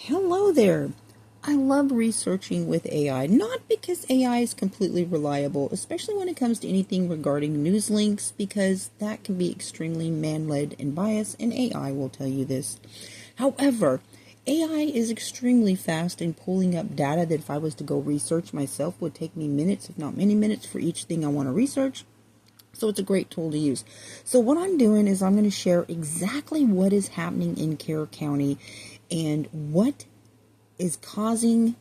Hello there. I love researching with AI, not because AI is completely reliable, especially when it comes to anything regarding news links, because that can be extremely man-led and biased, and AI will tell you this. However, AI is extremely fast in pulling up data that if I was to go research myself would take me minutes, if not many minutes, for each thing I want to research. So it's a great tool to use. So what I'm doing is I'm going to share exactly what is happening in Carroll County and what is causing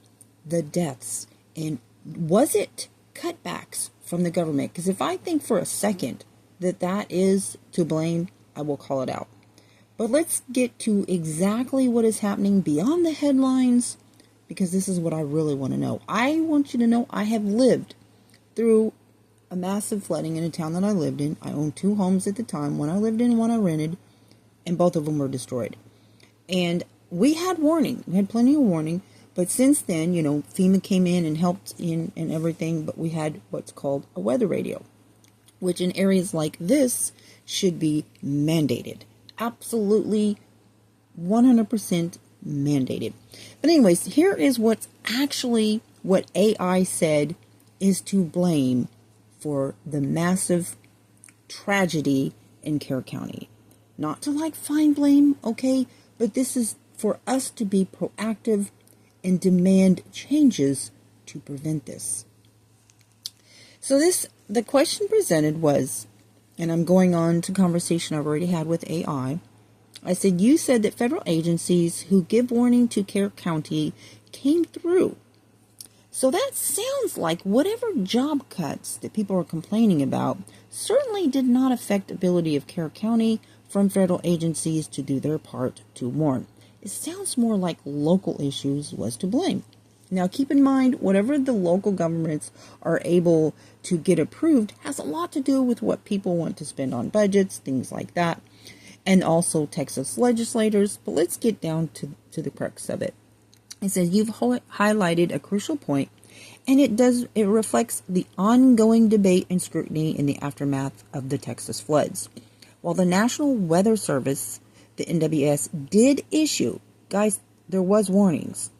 the deaths, and was it cutbacks from the government? Because if I think for a second that is to blame, I will call it out. But let's get to exactly what is happening beyond the headlines, because this is what I really want to know. I want you to know I have lived through a massive flooding in a town that I lived in. I owned 2 homes at the time, one I lived in and one I rented, and both of them were destroyed. And we had warning. We had plenty of warning. But since then, FEMA came in and helped in and everything. But we had what's called a weather radio, which in areas like this should be mandated. Absolutely 100% mandated. But anyways, here is what's actually what AI said is to blame for the massive tragedy in Carroll County. Not to find blame, okay? But this is for us to be proactive and demand changes to prevent this. So the question presented was, and I'm going on to conversation I've already had with AI. I said, you said that federal agencies who give warning to Carroll County came through. So that sounds like whatever job cuts that people are complaining about certainly did not affect the ability of Carroll County from federal agencies to do their part to warn. It sounds more like local issues was to blame. Now keep in mind, whatever the local governments are able to get approved has a lot to do with what people want to spend on budgets, things like that, and also Texas legislators. But let's get down to the crux of it. It says you've highlighted a crucial point, and it reflects the ongoing debate and scrutiny in the aftermath of the Texas floods. While the National Weather Service, the NWS, did issue, guys, there was warnings,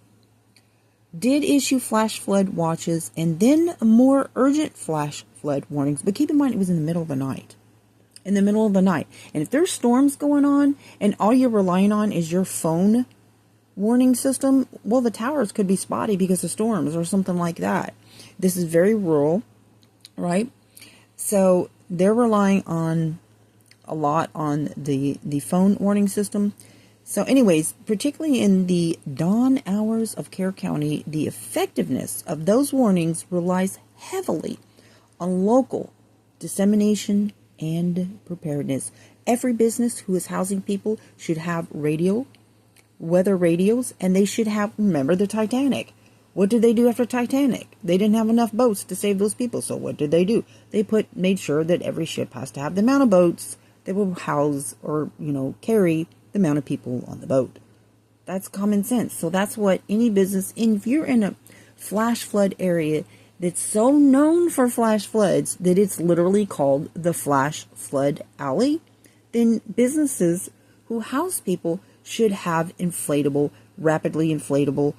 did issue flash flood watches and then more urgent flash flood warnings. But keep in mind, it was in the middle of the night. In the middle of the night. And if there's storms going on and all you're relying on is your phone warning system, well, the towers could be spotty because of storms or something like that. This is very rural, right? So they're relying on a lot on the phone warning system. So anyways, particularly in the dawn hours of Carroll County, the effectiveness of those warnings relies heavily on local dissemination and preparedness. Every business who is housing people should have weather radios, and they should have, remember the Titanic. What did they do after Titanic? They didn't have enough boats to save those people. So what did they do? They made sure that every ship has to have the amount of boats that will house or, carry the amount of people on the boat. That's common sense. So that's what any business, if you're in a flash flood area that's so known for flash floods that it's literally called the flash flood alley, then businesses who house people should have rapidly inflatable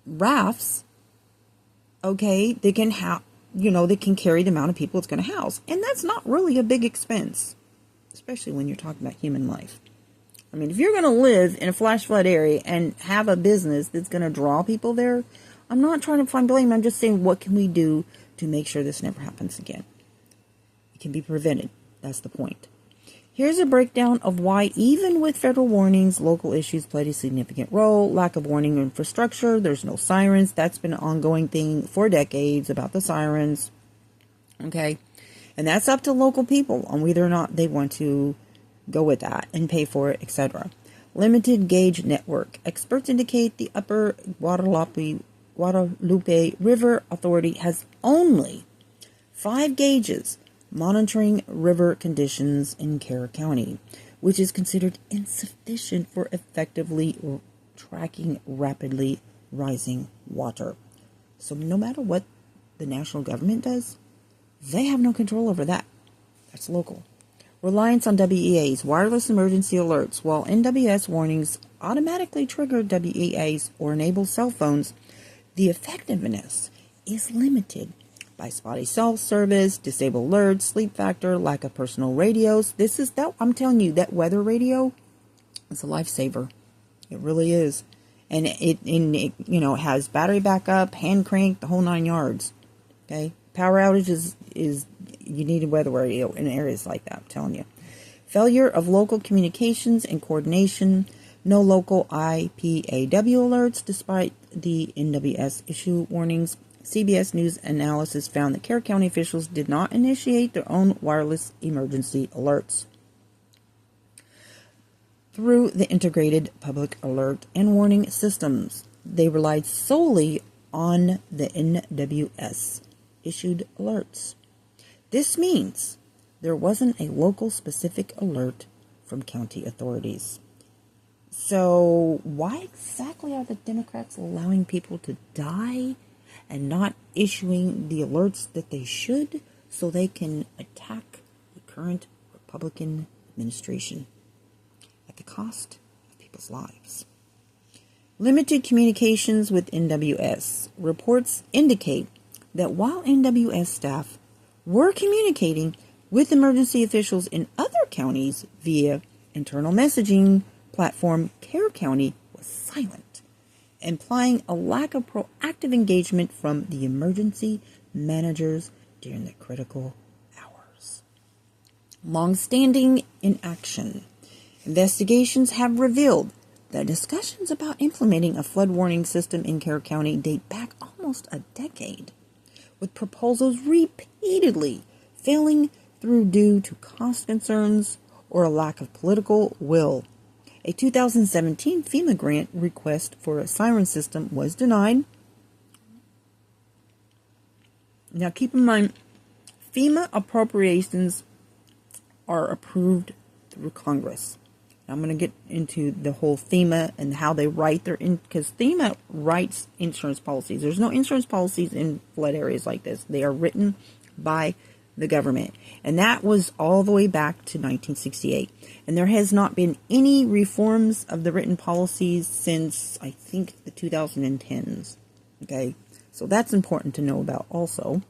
rafts, okay, they can have, they can carry the amount of people it's going to house. And that's not really a big expense, especially when you're talking about human life. I mean, if you're going to live in a flash flood area and have a business that's going to draw people there, I'm not trying to find blame. I'm just saying, what can we do to make sure this never happens again? It can be prevented. That's the point. Here's a breakdown of why, even with federal warnings, local issues played a significant role. Lack of warning infrastructure. There's no sirens. That's been an ongoing thing for decades about the sirens. Okay. And that's up to local people on whether or not they want to go with that and pay for it, etc. Limited gauge network. Experts indicate the Upper Guadalupe River Authority has only 5 gauges monitoring river conditions in Carroll County, which is considered insufficient for effectively tracking rapidly rising water. So no matter what the national government does, they have no control over that. That's local. Reliance on WEAs, wireless emergency alerts. While NWS warnings automatically trigger WEAs or enable cell phones, the effectiveness is limited by spotty cell service, disabled alerts, sleep factor, lack of personal radios. I'm telling you, that weather radio is a lifesaver. It really is. And it has battery backup, hand crank, the whole 9 yards. Okay? Power outages is you need a weather radio in areas like that, I'm telling you. Failure of local communications and coordination. No local IPAW alerts despite the NWS issue warnings. CBS News analysis found that Carroll County officials did not initiate their own wireless emergency alerts through the integrated public alert and warning systems. They relied solely on the NWS issued alerts. This means there wasn't a local specific alert from county authorities. So why exactly are the Democrats allowing people to die and not issuing the alerts that they should so they can attack the current Republican administration at the cost of people's lives? Limited communications with NWS. Reports indicate that while NWS staff were communicating with emergency officials in other counties via internal messaging platform, Carroll County was silent, implying a lack of proactive engagement from the emergency managers during the critical hours. Long-standing inaction. Investigations have revealed that discussions about implementing a flood warning system in Carroll County date back almost a decade, with proposals repeatedly failing through due to cost concerns or a lack of political will. A 2017 FEMA grant request for a siren system was denied. Now keep in mind, FEMA appropriations are approved through Congress. I'm going to get into the whole FEMA and how they write because FEMA writes insurance policies. There's no insurance policies in flood areas like this. They are written by the government. And that was all the way back to 1968. And there has not been any reforms of the written policies since, I think, the 2010s. Okay? So that's important to know about also.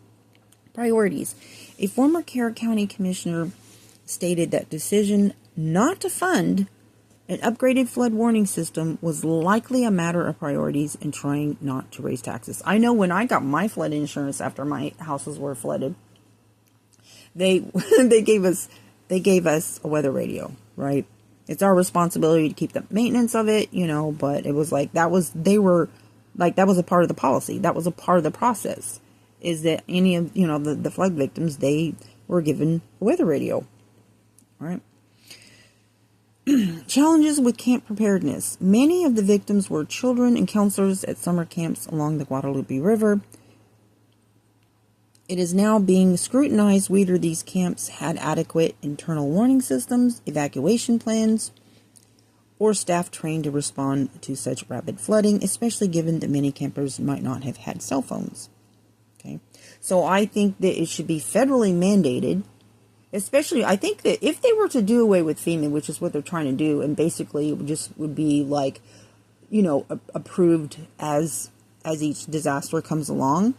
Priorities. A former Carroll County commissioner stated that decision not to fund an upgraded flood warning system was likely a matter of priorities and trying not to raise taxes. I know when I got my flood insurance after my houses were flooded, they gave us a weather radio, right? It's our responsibility to keep the maintenance of it, but it was like that was a part of the policy. That was a part of the process, is that any of the flood victims, they were given a weather radio. All right. Challenges with camp preparedness. Many of the victims were children and counselors at summer camps along the Guadalupe River. It is now being scrutinized whether these camps had adequate internal warning systems, evacuation plans, or staff trained to respond to such rapid flooding, especially given that many campers might not have had cell phones. Okay, so I think that it should be federally mandated. Especially, I think that if they were to do away with FEMA, which is what they're trying to do, and basically it would be like, approved as each disaster comes along.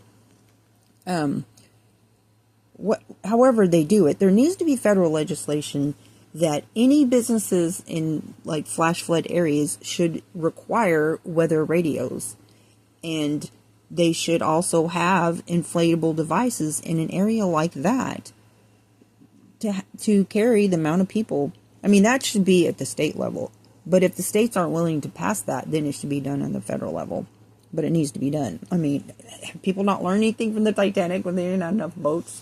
However they do it, there needs to be federal legislation that any businesses in like flash flood areas should require weather radios, and they should also have inflatable devices in an area like that to carry the amount of people. I mean, that should be at the state level. But if the states aren't willing to pass that, then it should be done on the federal level. But it needs to be done. I mean, people not learn anything from the Titanic when they didn't have enough boats.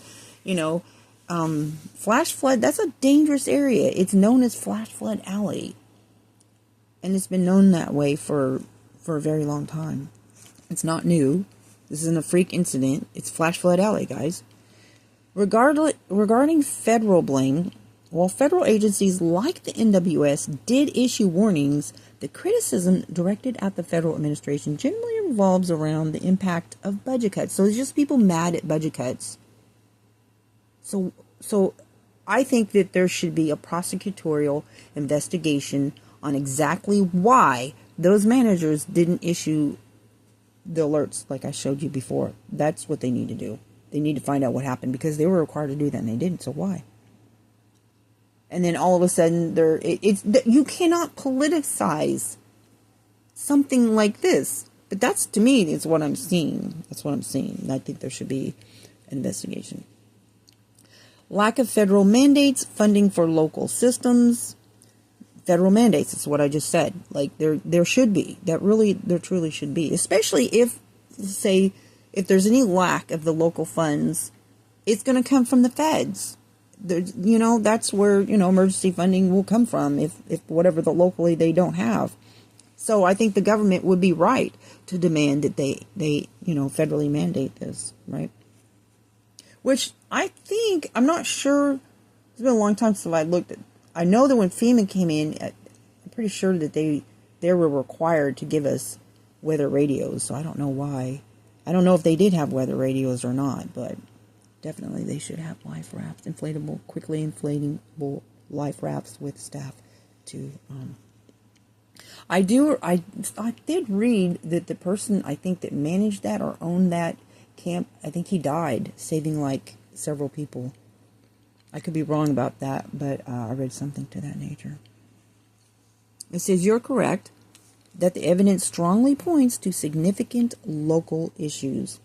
Flash flood, that's a dangerous area. It's known as Flash Flood Alley. And it's been known that way for a very long time. It's not new. This isn't a freak incident. It's Flash Flood Alley, guys. Regarding federal blame, while federal agencies like the NWS did issue warnings, the criticism directed at the federal administration generally revolves around the impact of budget cuts. So it's just people mad at budget cuts. So I think that there should be a prosecutorial investigation on exactly why those managers didn't issue the alerts like I showed you before. That's what they need to do. They need to find out what happened because they were required to do that and they didn't. So why? And then all of a sudden, you cannot politicize something like this. But that's, to me, is what I'm seeing. That's what I'm seeing. And I think there should be an investigation. Lack of federal mandates, funding for local systems. Federal mandates, is what I just said. Like, there should be. There truly should be. Especially if, say, if there's any lack of the local funds, it's going to come from the feds. That's where, emergency funding will come from if whatever the locally they don't have. So I think the government would be right to demand that they federally mandate this, right? Which I think, I'm not sure, it's been a long time since I looked at, I know that when FEMA came in, I'm pretty sure that they were required to give us weather radios, so I don't know why. I don't know if they did have weather radios or not, but definitely they should have life rafts, inflatable, quickly inflatable life rafts with staff to, I did read that the person, I think, that managed that or owned that camp, I think he died, saving like several people. I could be wrong about that, but I read something to that nature. It says, you're correct that the evidence strongly points to significant local issues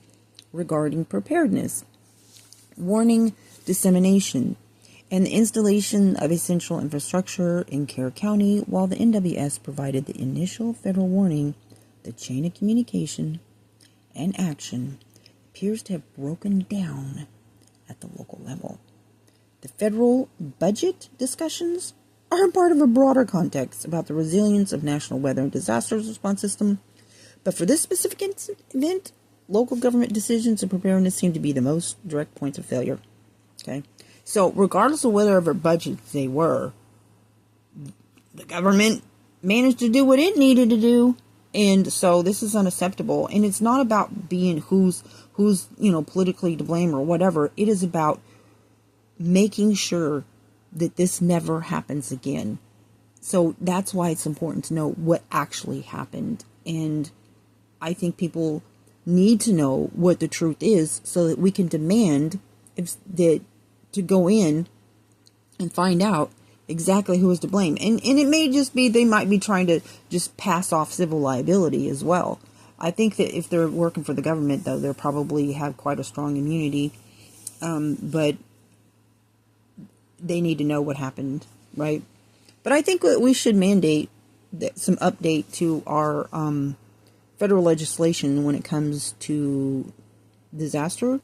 regarding preparedness, warning dissemination, and the installation of essential infrastructure in Kerr County. While the NWS provided the initial federal warning, the chain of communication and action appears to have broken down at the local level. The federal budget discussions are part of a broader context about the resilience of national weather and disasters response system, but for this specific event, local government decisions and preparedness seem to be the most direct points of failure. Okay, so regardless of whatever budgets they were, the government managed to do what it needed to do, and so this is unacceptable. And it's not about being who's politically to blame or whatever. It is about making sure that this never happens again. So that's why it's important to know what actually happened. And I think people need to know what the truth is so that we can demand to go in and find out exactly who is to blame. And it may just be they might be trying to just pass off civil liability as well. I think that if they're working for the government, though, they'll probably have quite a strong immunity. But they need to know what happened, right? But I think that we should mandate some update to our federal legislation when it comes to disaster.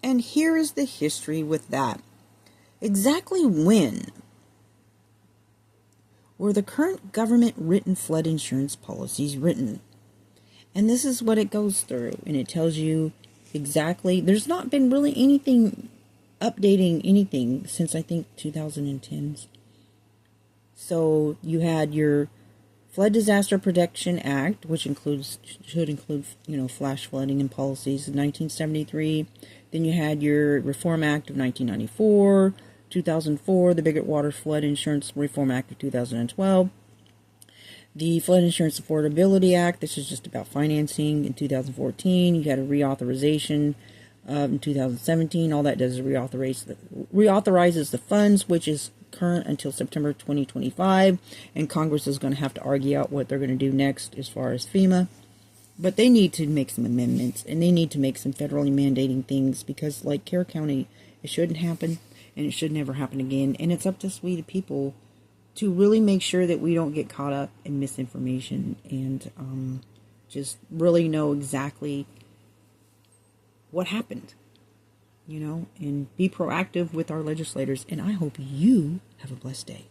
And here is the history with that. Exactly when were the current government written flood insurance policies written? And this is what it goes through, and it tells you exactly. There's not been really anything updating anything since I think 2010s. So you had your Flood Disaster Protection Act, which should include flash flooding and policies of 1973. Then you had your Reform Act of 1994, 2004, the Biggert Water Flood Insurance Reform Act of 2012. The Flood Insurance Affordability Act, this is just about financing, in 2014. You had a reauthorization in 2017. All that does is reauthorizes the funds, which is current until September 2025. And Congress is going to have to argue out what they're going to do next as far as FEMA. But they need to make some amendments, and they need to make some federally mandating things, because like Kerr County, it shouldn't happen, and it should never happen again. And it's up to us, we the people, to really make sure that we don't get caught up in misinformation and just really know exactly what happened, and be proactive with our legislators. And I hope you have a blessed day.